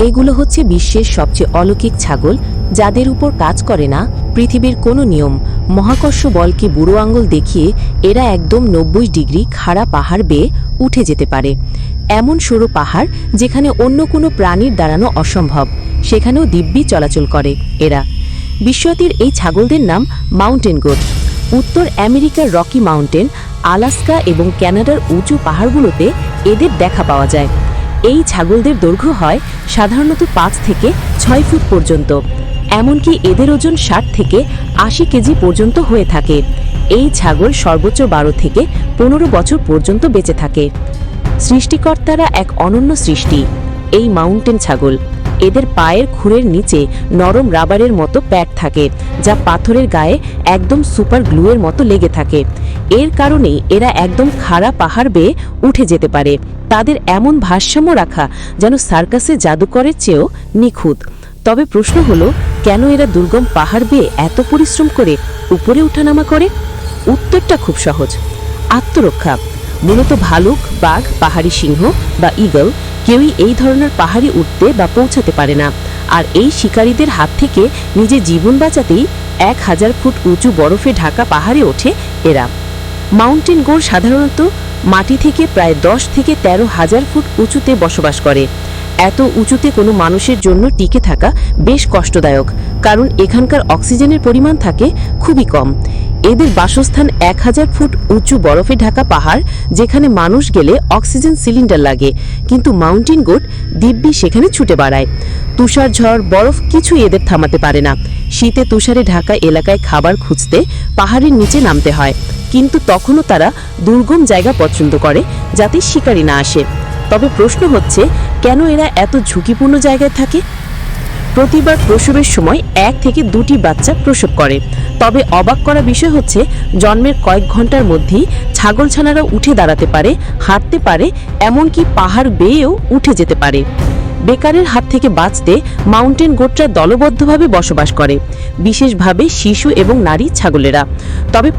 এগুলো হচ্ছে বিশ্বের সবচেয়ে অলৌকিক ছাগল, যাদের উপর কাজ করে না পৃথিবীর কোনো নিয়ম। মহাকর্ষ বলকে বুড়ো আঙুল দেখিয়ে এরা একদম 90 ডিগ্রি খাড়া পাহাড় বেয়ে উঠে যেতে পারে। এমন সরু পাহাড় যেখানে অন্য কোনো প্রাণীর দাঁড়ানো অসম্ভব, সেখানেও দিব্যি চলাচল করে এরা। বিশ্বয়াতির এই ছাগলদের নাম মাউন্টেন গোট। উত্তর আমেরিকার রকি মাউন্টেন, আলাস্কা এবং কানাডার উঁচু পাহাড়গুলোতে এদের দেখা পাওয়া যায়। এই ছাগলদের দৈর্ঘ্য হয় সাধারণত 5 থেকে 6 ফুট পর্যন্ত, এমনকি এদের ওজন 60 থেকে 80 কেজি পর্যন্ত হয়ে থাকে। এই ছাগল সর্বোচ্চ 12 থেকে 15 বছর পর্যন্ত বেঁচে থাকে। সৃষ্টিকর্তারা এক অনন্য সৃষ্টি এই মাউন্টেন ছাগল। এদের পায়ের খুরের নিচে নরম রাবারের মতো প্যাড থাকে, যা পাথরের গায়ে একদম সুপার গ্লুয়ের মতো লেগে থাকে। এর কারণেই এরা একদম খাড়া পাহাড় বেয়ে উঠে যেতে পারে। তাদের এমন ভারসাম্য রাখা যেন সার্কাসে জাদুকরের চেয়েও নিখুঁত। তবে প্রশ্ন হলো, কেন এরা দুর্গম পাহাড় বেয়ে এত পরিশ্রম করে উপরে ওঠানামা করে? উত্তরটা খুব সহজ, আত্মরক্ষা। মূলত ভালুক, বাঘ, পাহাড়ি সিংহ বা ঈগল কেউই এই ধরনের পাহাড়ে উঠতে বা পৌঁছাতে পারে না। আর এই শিকারীদের হাত থেকে নিজের জীবন বাঁচাতেই 1000 ফুট উঁচু বরফে ঢাকা পাহাড়ে ওঠে এরা। মাউন্টেন গোট সাধারণত মাটি থেকে প্রায় 10 থেকে 13,000 ফুট উঁচুতে বসবাস করে। এত উঁচুতে কোনো মানুষের জন্য টিকে থাকা বেশ কষ্টদায়ক, কারণ এখানকার অক্সিজেনের পরিমাণ থাকে খুবই কম। এদের বাসস্থান 1000 ফুট উঁচু বরফে ঢাকা পাহাড়, যেখানে মানুষ গেলে অক্সিজেন সিলিন্ডার লাগে, কিন্তু মাউন্টেন গোট দিব্যি সেখানে ছুটে বেড়ায়। তুষার, ঝড়, বরফ কিছুই এদের থামাতে পারে না। শীতে তুষারে ঢাকা এলাকায় খাবার খুঁজতে পাহাড়ের নিচে নামতে হয়, কিন্তু তখনও তারা দুর্গম জায়গা পছন্দ করে যাতে শিকারি না আসে। তবে প্রশ্ন হচ্ছে, কেন এরা এত ঝুঁকিপূর্ণ জায়গায় থাকে? প্রতিবার প্রসবের সময় 1 থেকে 2টি বাচ্চা প্রসব করে। তবে অবাক করা বিষয় হচ্ছে, জন্মের কয়েক ঘন্টার মধ্যেই ছাগলছানারা উঠে দাঁড়াতে পারে, হাঁটতে পারে, এমনকি পাহাড় বেয়েও উঠে যেতে পারে। বেকারের হাত থেকে বাঁচতে মাউন্টেন গোটরা দলবদ্ধভাবে বসবাস করে, বিশেষভাবে শিশু এবং নারী ছাগলেরা। তবে